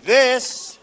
This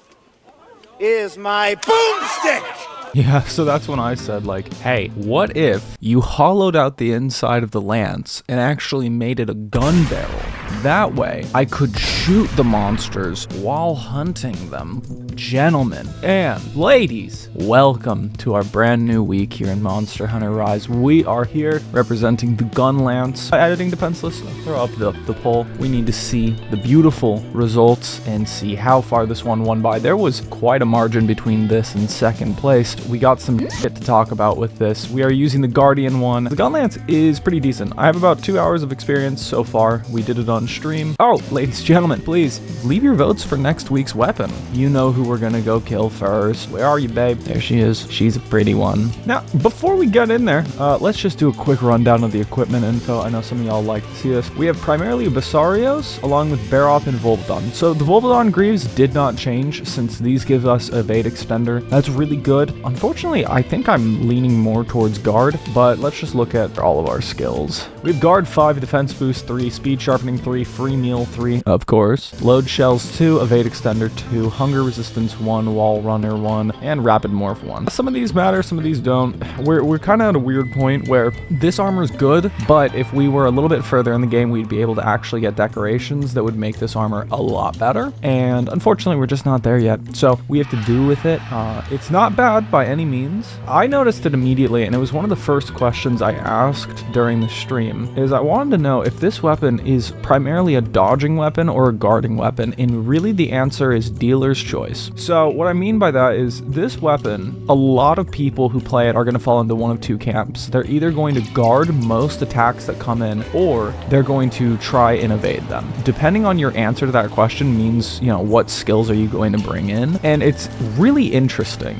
is my boomstick! Yeah, so that's when I said, like, hey, what if you hollowed out the inside of the lance and actually made it a gun barrel? That way, I could shoot the monsters while hunting them. Gentlemen and ladies, welcome to our brand new week here in Monster Hunter Rise. We are here representing the gun lance. Editing Defenseless, throw up the poll. We need to see the beautiful results and see how far this one won by. There was quite a margin between this and second place. We got some shit to talk about with this. We are using the Guardian one. The gun lance is pretty decent. I have about 2 hours of experience so far. We did it on stream. Oh, ladies and gentlemen, please leave your votes for next week's weapon. You know who we're gonna go kill first. Where are you, babe? There she is. She's a pretty one. Now, before we get in there, let's just do a quick rundown of the equipment info. I know some of y'all like to see this. We have primarily Basarios along with Barop and Volvodon. So the Volvodon Greaves did not change since these give us evade extender. That's really good. Unfortunately, I think I'm leaning more towards guard, but let's just look at all of our skills. We have guard 5, defense boost 3, speed sharpening 3, free meal 3, of course, load shells 2, evade extender 2, hunger resistance 1, wall runner 1, and rapid morph 1. Some of these matter, some of these don't. We're kind of at a weird point where this armor is good, but if we were a little bit further in the game, we'd be able to actually get decorations that would make this armor a lot better. And unfortunately, we're just not there yet. So we have to do with it. It's not bad by any means. I noticed it immediately, and it was one of the first questions I asked during the stream, is I wanted to know if this weapon is primarily a dodging weapon or a guarding weapon, and really the answer is dealer's choice. So what I mean by that is this weapon, a lot of people who play it are going to fall into one of two camps. They're either going to guard most attacks that come in, or they're going to try and evade them. Depending on your answer to that question means, you know, what skills are you going to bring in, and it's really interesting.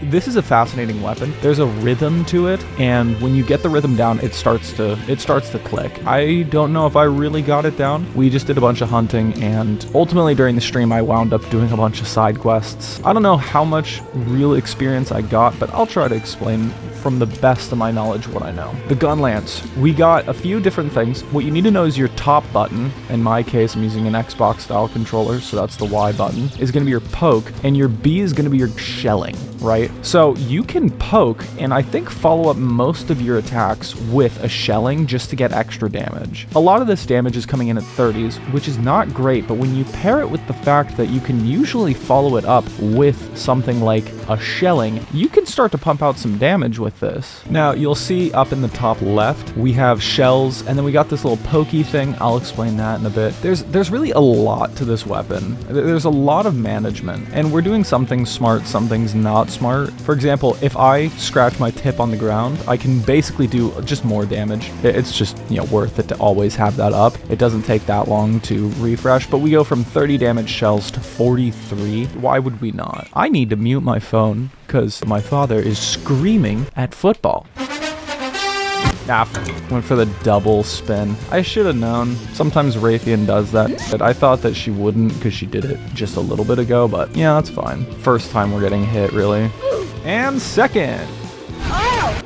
This is a fascinating weapon. There's a rhythm to it, and when you get the rhythm down, it starts to click. I don't know if I really got it down. We just did a bunch of hunting, and ultimately during the stream I wound up doing a bunch of side quests. I don't know how much real experience I got, but I'll try to explain from the best of my knowledge what I know. The gun lance, we got a few different things. What you need to know is your top button. In my case, I'm using an Xbox style controller, so that's the Y button, is going to be your poke, and your B is going to be your shelling, right? So you can poke and I think follow up most of your attacks with a shelling just to get extra damage. A lot of this damage is coming in at 30s, which is not great, but when you pair it with the fact that you can usually follow it up with something like a shelling, you can start to pump out some damage with this. Now you'll see up in the top left we have shells, and then we got this little pokey thing. I'll explain that in a bit. There's really a lot to this weapon. There's a lot of management, and we're doing some things smart, some things not smart. For example, if I scratch my tip on the ground, I can basically do just more damage. It's just, you know, worth it to always have that up. It doesn't take that long to refresh, but we go from 30 damage shells to 43. Why would we not? I need to mute my phone because my father is screaming at football. Nah, went for the double spin. I should have known. Sometimes Rathian does that, but I thought that she wouldn't because she did it just a little bit ago, but yeah, that's fine. First time we're getting hit, really. And second.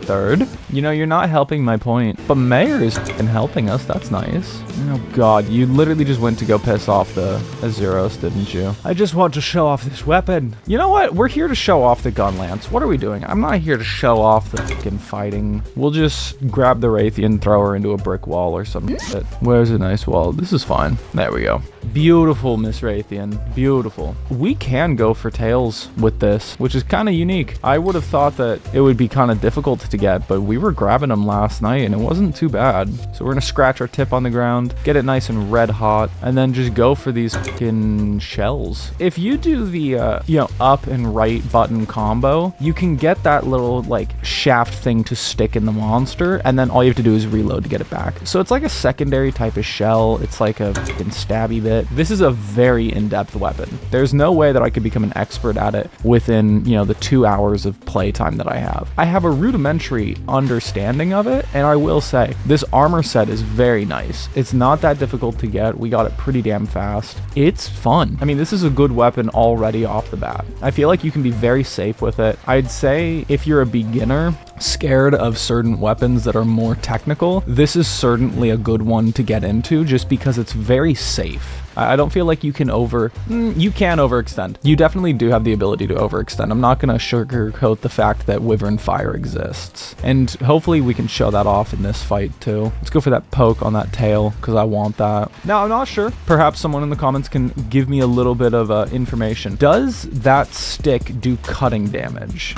Third. You know, you're not helping my point, but Mayor is helping us. That's nice. Oh god, you literally just went to go piss off the Azuros, didn't you? I just want to show off this weapon. You know what? We're here to show off the gun lance. What are we doing? I'm not here to show off the fucking fighting. We'll just grab the Rathian, throw her into a brick wall or some shit. Where's a nice wall? This is fine. There we go. Beautiful, Miss Rathian. Beautiful. We can go for tails with this, which is kind of unique. I would have thought that it would be kind of difficult to get, but we were grabbing them last night and it wasn't too bad. So we're gonna scratch our tip on the ground, get it nice and red hot, and then just go for these fucking shells. If you do the you know, up and right button combo, you can get that little like shaft thing to stick in the monster, and then all you have to do is reload to get it back. So it's like a secondary type of shell. It's like a fucking stabby bit. This is a very in-depth weapon. There's no way that I could become an expert at it within, you know, the 2 hours of playtime that I have. I have a rudimentary understanding of it, and I will say this armor set is very nice. It's not that difficult to get. We got it pretty damn fast. It's fun. I mean, this is a good weapon already off the bat. I feel like you can be very safe with it. I'd say if you're a beginner scared of certain weapons that are more technical, this is certainly a good one to get into just because it's very safe. I don't feel like you can you can overextend. You definitely do have the ability to overextend. I'm not going to sugarcoat the fact that Wyvern Fire exists. And hopefully we can show that off in this fight too. Let's go for that poke on that tail because I want that. Now, I'm not sure. Perhaps someone in the comments can give me a little bit of information. Does that stick do cutting damage?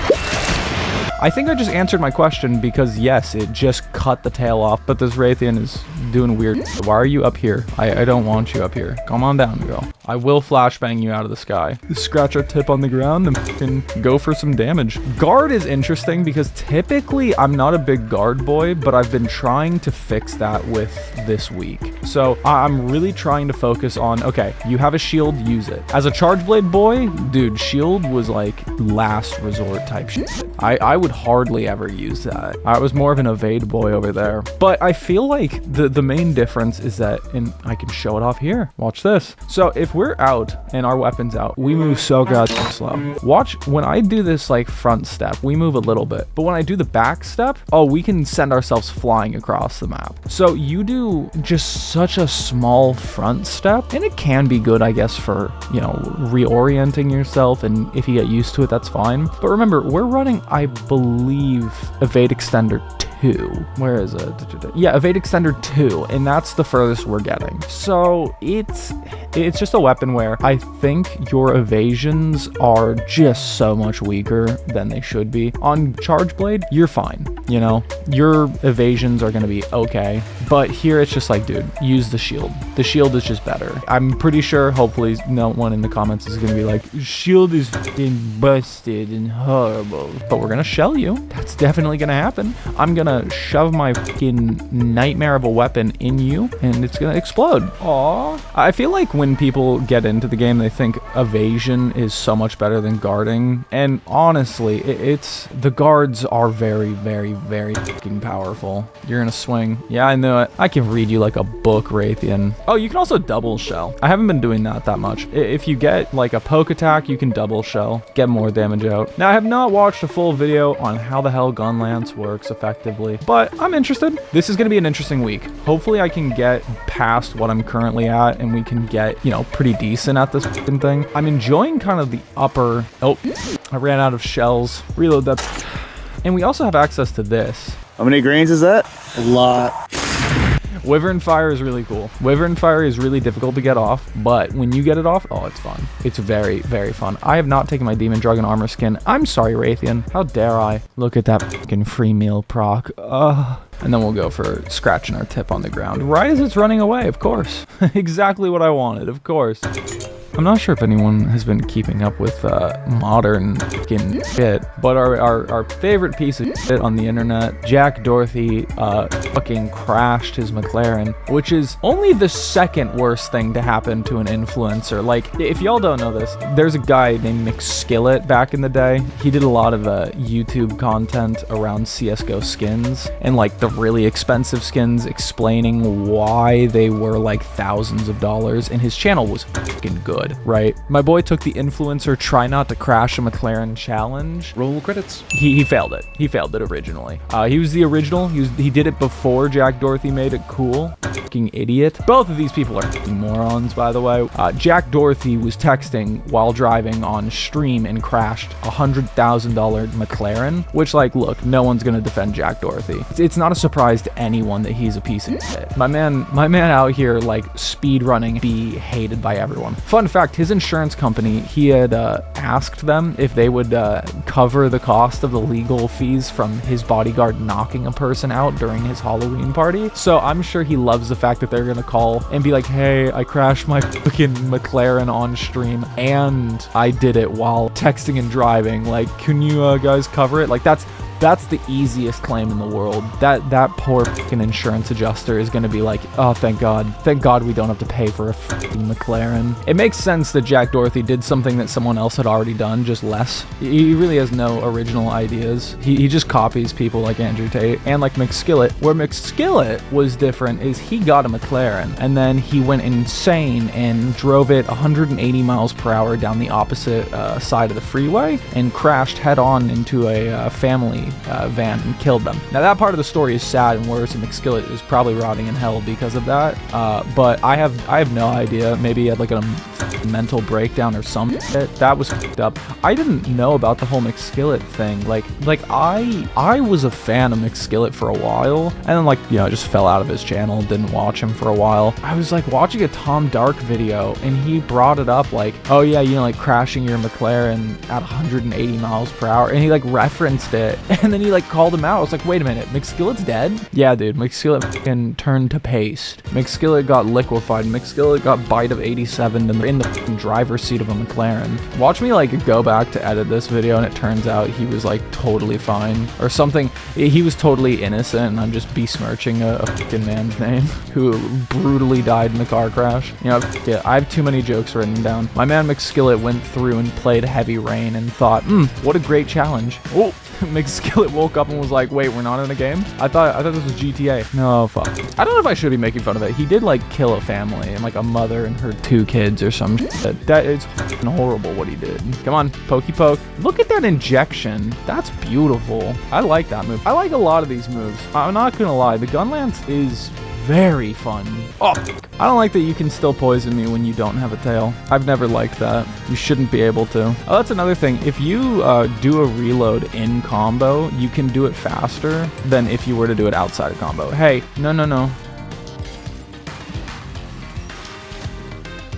I think I just answered my question because yes, it just cut the tail off, but this Rathian is doing weird. Why are you up here? I don't want you up here. Come on down, girl. I will flashbang you out of the sky. Scratch our tip on the ground and fucking go for some damage. Guard is interesting because typically I'm not a big guard boy, but I've been trying to fix that with this week. So I'm really trying to focus on, okay, you have a shield, use it. As a charge blade boy, dude, shield was like last resort type shit. I would hardly ever use that. I was more of an evade boy over there. But I feel like the main difference is that, and I can show it off here. Watch this. So if we're out and our weapon's out, we move so goddamn slow. Watch, when I do this like front step, we move a little bit. But when I do the back step, oh, we can send ourselves flying across the map. So you do just such a small front step, and it can be good, I guess, for, you know, reorienting yourself, and if you get used to it, that's fine. But remember, we're running, I believe, evade extender 2. Where is it? Yeah, evade extender 2, and that's the furthest we're getting. So it's just a weapon where I think your evasions are just so much weaker than they should be. On charge blade, you're fine. You know, your evasions are going to be okay, but here it's just like, dude, use the shield. The shield is just better. I'm pretty sure, hopefully no one in the comments is going to be like, shield is fucking busted and horrible, but we're going to shell you. That's definitely going to happen. I'm going to shove my fucking nightmare of a weapon in you and it's going to explode. Aww. I feel like when people get into the game, they think evasion is so much better than guarding. And honestly, it's the guards are very, very, very fucking powerful. You're going to swing. Yeah, I knew it. I can read you like a book, Rathian. Oh, you can also double shell. I haven't been doing that much. If you get like a poke attack, you can double shell, get more damage out. Now, I have not watched a full video on how the hell gun lance works effectively, but I'm interested. This is going to be an interesting week. Hopefully I can get past what I'm currently at and we can get, you know, pretty decent at this thing. I'm enjoying kind of the upper... Oh, I ran out of shells. Reload that. And we also have access to this. How many grains is that? A lot. Wyvern Fire is really cool. Wyvern Fire is really difficult to get off, but when you get it off, oh, it's fun. It's very, very fun. I have not taken my Demon Dragon Armor skin. I'm sorry, Rathian. How dare I? Look at that fucking free meal proc. And then we'll go for scratching our tip on the ground. Right as it's running away, of course. Exactly what I wanted, of course. I'm not sure if anyone has been keeping up with modern fucking shit, but our favorite piece of shit on the internet, Jack Dorsey fucking crashed his Mclaren, which is only the second worst thing to happen to an influencer. Like, if y'all don't know this, there's a guy named Mcskillet back in the day. He did a lot of YouTube content around CSGO skins and like the really expensive skins, explaining why they were like thousands of dollars, and his channel was fucking good. Right? My boy took the influencer try not to crash a Mclaren challenge. Roll credits. He failed it. He failed it originally. He was the original. He did it before Jack Dorsey made it cool. Fucking idiot. Both of these people are fucking morons, by the way. Jack Dorsey was texting while driving on stream and crashed a $100,000 Mclaren, which, like, look, no one's gonna defend Jack Dorsey. It's not a surprise to anyone that he's a piece of shit. My man out here, like, speed running, be hated by everyone. Fun fact, his insurance company, he had asked them if they would cover the cost of the legal fees from his bodyguard knocking a person out during his Halloween party. So I'm sure he loves the fact that they're gonna call and be like, hey, I crashed my fucking Mclaren on stream and I did it while texting and driving. Like, can you guys cover it? Like, that's the easiest claim in the world. That poor fucking insurance adjuster is going to be like, oh, thank God we don't have to pay for a fucking Mclaren. It makes sense that Jack Dorsey did something that someone else had already done, just less. He really has no original ideas. He just copies people like Andrew Tate and like Mcskillet. Where Mcskillet was different is he got a Mclaren and then he went insane and drove it 180 miles per hour down the opposite side of the freeway and crashed head on into a family van and killed them. Now that part of the story is sad and worse, and McSkillet is probably rotting in hell because of that. But I have no idea. Maybe he had like a mental breakdown or something. That was fucked up. I didn't know about the whole McSkillet thing. Like I was a fan of McSkillet for a while, and then like, you know, I just fell out of his channel, didn't watch him for a while. I was like watching a Tom Dark video, and he brought it up like, oh yeah, you know, like crashing your McLaren at 180 miles per hour, and he like referenced it, and then he like called him out. I was like, wait a minute, McSkillet's dead? Yeah, dude, McSkillet fucking turned to paste. McSkillet got liquefied. McSkillet got bite of 87 in the driver's seat of a McLaren. Watch me like go back to edit this video, and it turns out he was like totally fine or something. He was totally innocent, and I'm just besmirching a fucking man's name who brutally died in a car crash. You know, yeah, I have too many jokes written down. My man McSkillet went through and played Heavy Rain and thought, what a great challenge. Oh, McSkillet woke up and was like, wait, we're not in a game? I thought this was GTA. No, fuck. I don't know if I should be making fun of it. He did like kill a family and like a mother and her 2 kids or some shit. That is fucking horrible what he did. Come on, pokey poke. Look at that injection. That's beautiful. I like that move. I like a lot of these moves. I'm not gonna lie, the gun lance is very fun. Oh, I don't like that you can still poison me when you don't have a tail. I've never liked that. You shouldn't be able to. Oh, that's another thing. If you do a reload in combo, you can do it faster than if you were to do it outside of combo. Hey, no.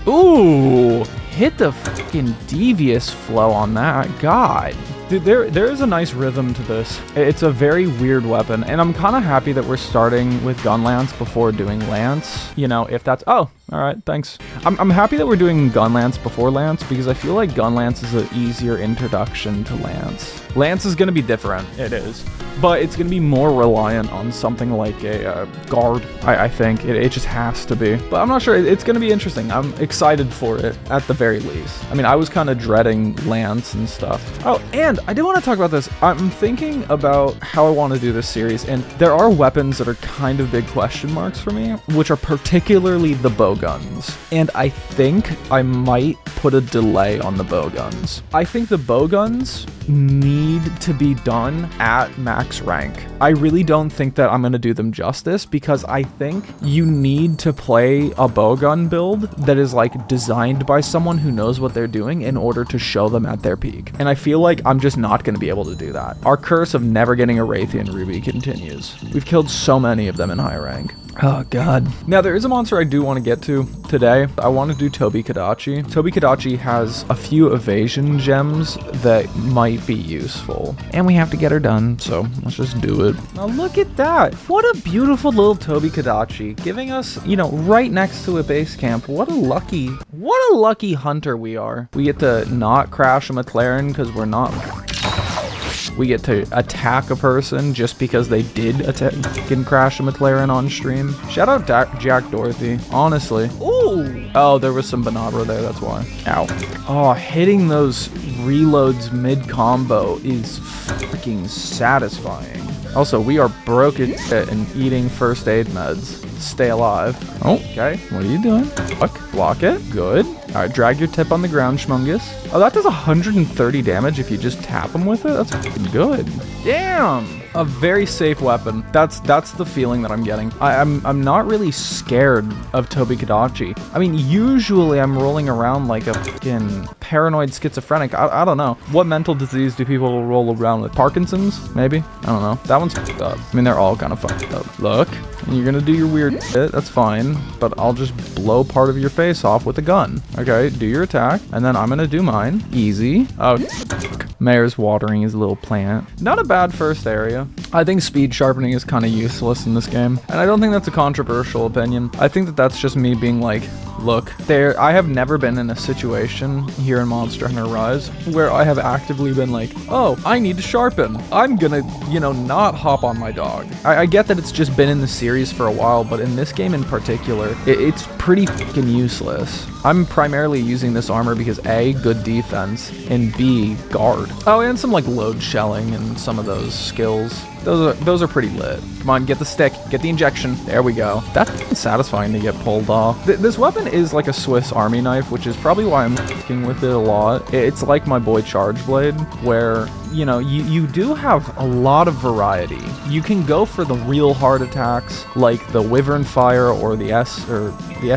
Ooh, hit the fucking devious flow on that. God. Dude, there is a nice rhythm to this. It's a very weird weapon, and I'm kind of happy that we're starting with gun lance before doing lance. You know, if that's... Oh, all right, thanks. I'm happy that we're doing gun lance before lance, because I feel like gun lance is an easier introduction to lance. Lance is going to be different. It is. But it's going to be more reliant on something like a guard, I think. It just has to be. But I'm not sure. It's going to be interesting. I'm excited for it, at the very least. I mean, I was kind of dreading lance and stuff. Oh, and I do want to talk about this. I'm thinking about how I want to do this series, and there are weapons that are kind of big question marks for me, which are particularly the bow guns. And I think I might put a delay on the bow guns. I think the bow guns need to be done at max rank. I really don't think that I'm going to do them justice, because I think you need to play a bowgun build that is like designed by someone who knows what they're doing in order to show them at their peak. And I feel like I'm just not going to be able to do that. Our curse of never getting a Rathian Ruby continues. We've killed so many of them in high rank. Oh god. Now there is a monster I do want to get to today. I want to do Tobi Kadachi. Tobi Kadachi has a few evasion gems that might be useful, and we have to get her done, so let's just do it. Now look at that. What a beautiful little Tobi Kadachi, giving us, you know, right next to a base camp. What a lucky hunter we are. We get to not crash a McLaren because we're not... We get to attack a person just because they did fucking crash a McLaren on stream. Shout out Jack Dorothy, honestly. Ooh! Oh, there was some Banabra there, that's why. Ow. Oh, hitting those reloads mid-combo is freaking satisfying. Also, we are broken and eating first aid meds. Stay alive. Oh, okay. What are you doing? Block it. Good. All right, drag your tip on the ground, Schmungus. Oh, that does 130 damage if you just tap him with it? That's fucking good. Damn! A very safe weapon. That's the feeling that I'm getting. I'm not really scared of Tobi Kadachi. I mean, usually I'm rolling around like a fucking paranoid schizophrenic. I don't know. What mental disease do people roll around with? Parkinson's? Maybe? I don't know. That one's fucked up. I mean, they're all kind of fucked up. Look. You're gonna do your weird shit, that's fine, but I'll just blow part of your face off with a gun. Okay, do your attack, and then I'm gonna do mine. Easy. Oh, Mayor's watering his little plant. Not a bad first area. I think speed sharpening is kind of useless in this game, and I don't think that's a controversial opinion. I think that that's just me being like, look, I have never been in a situation here in Monster Hunter Rise where I have actively been like, oh, I need to sharpen. I'm gonna, you know, not hop on my dog. I get that it's just been in the series for a while, but in this game in particular, it's pretty fucking useless. I'm primarily using this armor because A, good defense, and B, guard. Oh, and some like load shelling and some of those skills. Those are pretty lit. Come on, get the stick, get the injection. There we go. That's satisfying to get pulled off. This weapon is like a Swiss Army knife, which is probably why I'm f***ing with it a lot. It's like my boy Charge Blade, where, you know, you do have a lot of variety. You can go for the real hard attacks, like the Wyvern Fire or the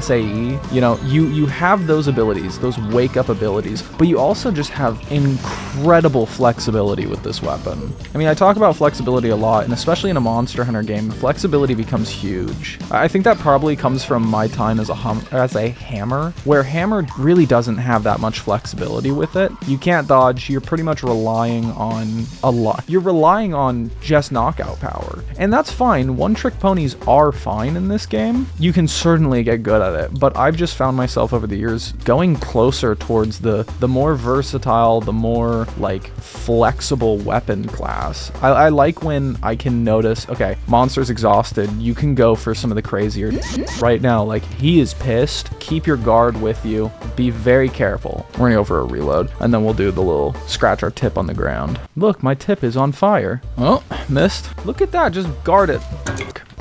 SAE. You know, you have those abilities, those wake up abilities, but you also just have incredible flexibility with this weapon. I mean, I talk about flexibility a lot, and especially in a Monster Hunter game, flexibility becomes huge. I think that probably comes from my time as a hammer, where hammer really doesn't have that much flexibility with it. You can't dodge, you're pretty much relying on a lot. You're relying on just knockout power, and that's fine. One-trick ponies are fine in this game. You can certainly get good at it, but I've just found myself over the years going closer towards the more versatile, the more like flexible weapon class. I like when I can notice, okay, monster's exhausted, you can go for some of the crazier right now. Like, he is pissed, keep your guard with you, be very careful. We're gonna go for a reload, and then we'll do the little scratch our tip on the ground. Look, my tip is on fire. Oh, missed. Look at that, just guard it.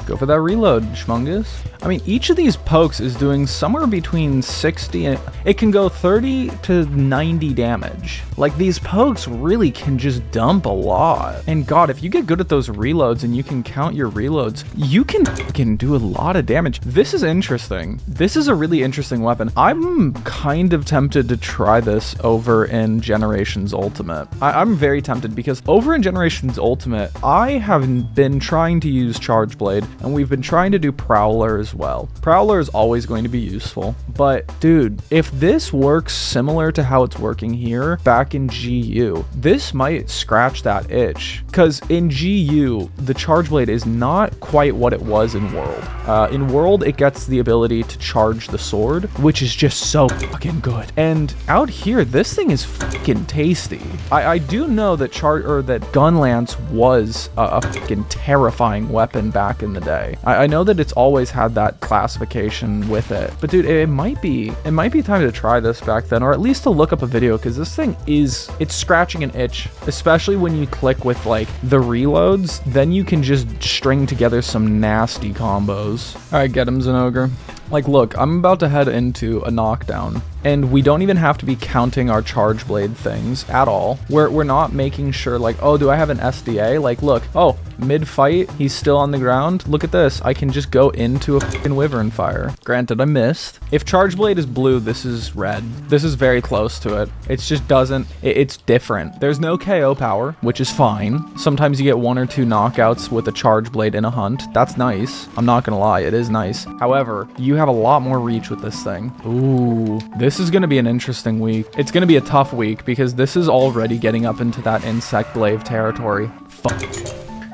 Go for that reload, Schmungus. I mean, each of these pokes is doing somewhere between 60 and it can go 30 to 90 damage. Like, these pokes really can just dump a lot. And God, if you get good at those reloads and you can count your reloads, you can do a lot of damage. This is interesting. This is a really interesting weapon. I'm kind of tempted to try this over in Generations Ultimate. I'm very tempted because over in Generations Ultimate, I have been trying to use Charge Blade, and we've been trying to do Prowler as well. Prowler is always going to be useful, but dude, if this works similar to how it's working here back in GU, this might scratch that itch, because in GU, the Charge Blade is not quite what it was in World. In World, it gets the ability to charge the sword, which is just so fucking good. And out here, this thing is fucking tasty. I do know that that Gun Lance was a fucking terrifying weapon back in the day. I know that it's always had that classification with it, but dude, it might be time to try this back then, or at least to look up a video, because this thing it's scratching an itch, especially when you click with like the reloads. Then you can just string together some nasty combos. All right, get him, Zinogre. Like, look, I'm about to head into a knockdown, and we don't even have to be counting our Charge Blade things at all. We're not making sure, like, oh, do I have an SDA? Like, look, oh, mid-fight, he's still on the ground. Look at this. I can just go into a fucking Wyvern Fire. Granted, I missed. If Charge Blade is blue, this is red. This is very close to it. It just doesn't, it's different. There's no KO power, which is fine. Sometimes you get 1 or 2 knockouts with a Charge Blade in a hunt. That's nice. I'm not gonna lie, it is nice. However, you have a lot more reach with this thing. Ooh, this is gonna be an interesting week. It's gonna be a tough week because this is already getting up into that Insect Glaive territory. Fuck.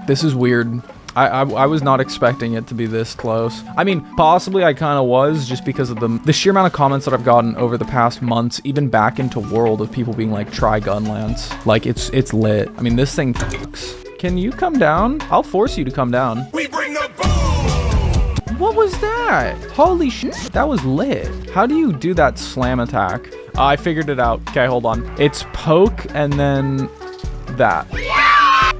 This is weird. I was not expecting it to be this close. I mean, possibly I kind of was, just because of the sheer amount of comments that I've gotten over the past months, even back into World, of people being like, try Gun Lance. Like, it's lit. I mean, this thing fucks. Can you come down? I'll force you to come down. We bring the boom! What was that? Holy shit, that was lit. How do you do that slam attack? I figured it out. Okay, hold on. It's poke and then that.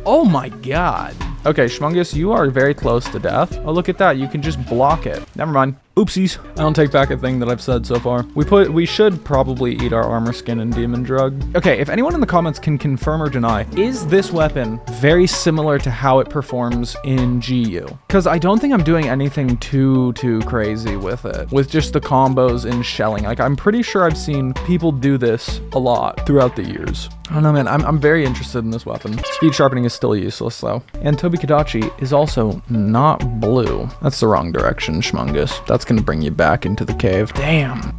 Oh my God. Okay, Schmungus, you are very close to death. Oh, look at that. You can just block it. Never mind. Oopsies. I don't take back a thing that I've said so far. We should probably eat our armor skin and demon drug. Okay, if anyone in the comments can confirm or deny, is this weapon very similar to how it performs in GU? Because I don't think I'm doing anything too crazy with it, with just the combos and shelling. Like, I'm pretty sure I've seen people do this a lot throughout the years. I don't know, man. I'm very interested in this weapon. Speed sharpening is still useless, though. And Tobi Kadachi is also not blue. That's the wrong direction, Schmungus. That's gonna bring you back into the cave. Damn.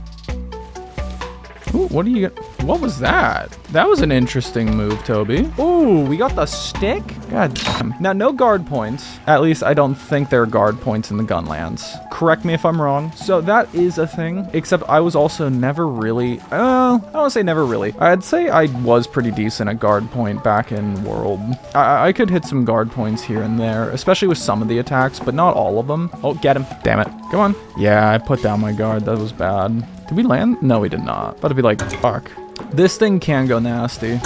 Ooh, what was that? That was an interesting move, Tobi. Ooh, we got the stick? God damn. Now, no guard points. At least I don't think there are guard points in the Gun Lance. Correct me if I'm wrong. So that is a thing, except I was also never really, I don't want to say never really. I'd say I was pretty decent at guard point back in World. I could hit some guard points here and there, especially with some of the attacks, but not all of them. Oh, get him. Damn it. Come on. Yeah, I put down my guard. That was bad. Did we land? No, we did not. About to be like, fuck. This thing can go nasty.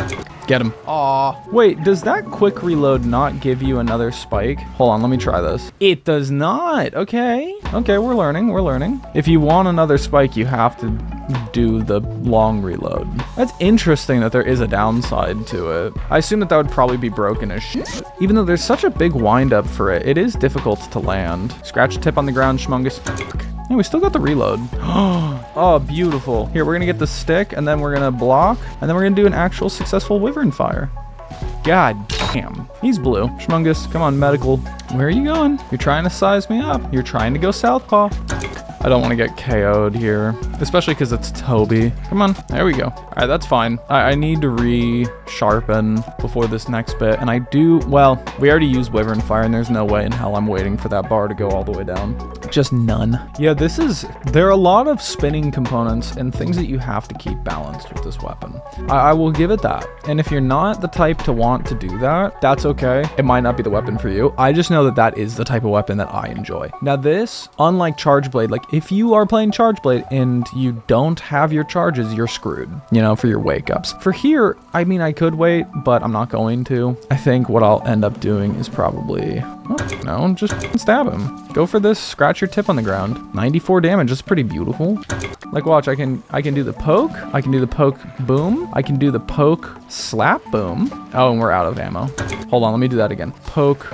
Get him. Aw. Wait, does that quick reload not give you another spike? Hold on, let me try this. It does not. Okay. Okay, we're learning. We're learning. If you want another spike, you have to do the long reload. That's interesting that there is a downside to it. I assume that would probably be broken as shit. Even though there's such a big wind up for it, it is difficult to land. Scratch a tip on the ground, Schmungus. Yeah, we still got the reload. Oh, beautiful. Here, we're gonna get the stick, and then we're gonna block, and then we're gonna do an actual successful wyvern fire. God damn. He's blue. Schmungus, come on, medical. Where are you going? You're trying to size me up. You're trying to go southpaw. I don't want to get KO'd here, especially because it's Tobi. Come on, there we go. All right, that's fine. I need to re-sharpen before this next bit, and I do, well, we already used Wyvern Fire, and there's no way in hell I'm waiting for that bar to go all the way down. Just none. Yeah, there are a lot of spinning components and things that you have to keep balanced with this weapon. I will give it that. And if you're not the type to want to do that, that's okay. It might not be the weapon for you. I just know that that is the type of weapon that I enjoy. Now this, unlike Charge Blade, like if you are playing Charge Blade and you don't have your charges, you're screwed, you know, for your wake ups. For here, I mean, I could wait, but I'm not going to. I think what I'll end up doing is probably, oh, no, just stab him. Go for this, scratch your tip on the ground. 94 damage, that's pretty beautiful. Like, watch, I can do the poke. I can do the poke boom. I can do the poke slap boom. Oh, and we're out of ammo. Hold on, let me do that again. Poke.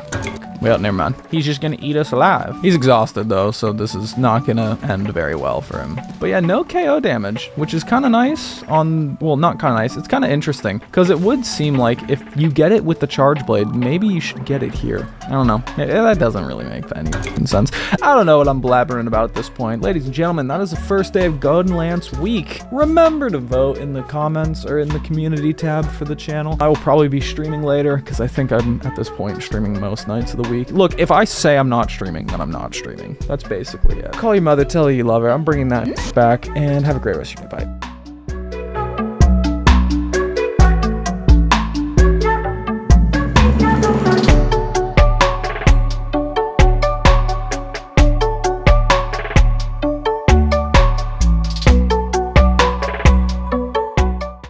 Well, never mind. He's just gonna eat us alive. He's exhausted though, so this is not gonna end very well for him. But yeah, no KO damage, which is kind of nice on, well, not kind of nice. It's kind of interesting because it would seem like if you get it with the Charge Blade, maybe you should get it here. I don't know. That doesn't really make any sense. I don't know what I'm blabbering about at this point. Ladies and gentlemen, that is the first day of Golden Lance week. Remember to vote in the comments or in the community tab for the channel. I will probably be streaming later because I think I'm at this point streaming most nights of the week. Look, if I say I'm not streaming, then I'm not streaming. That's basically it. Call your mother, tell her you love her. I'm bringing that back, and have a great rest of your day. Bye.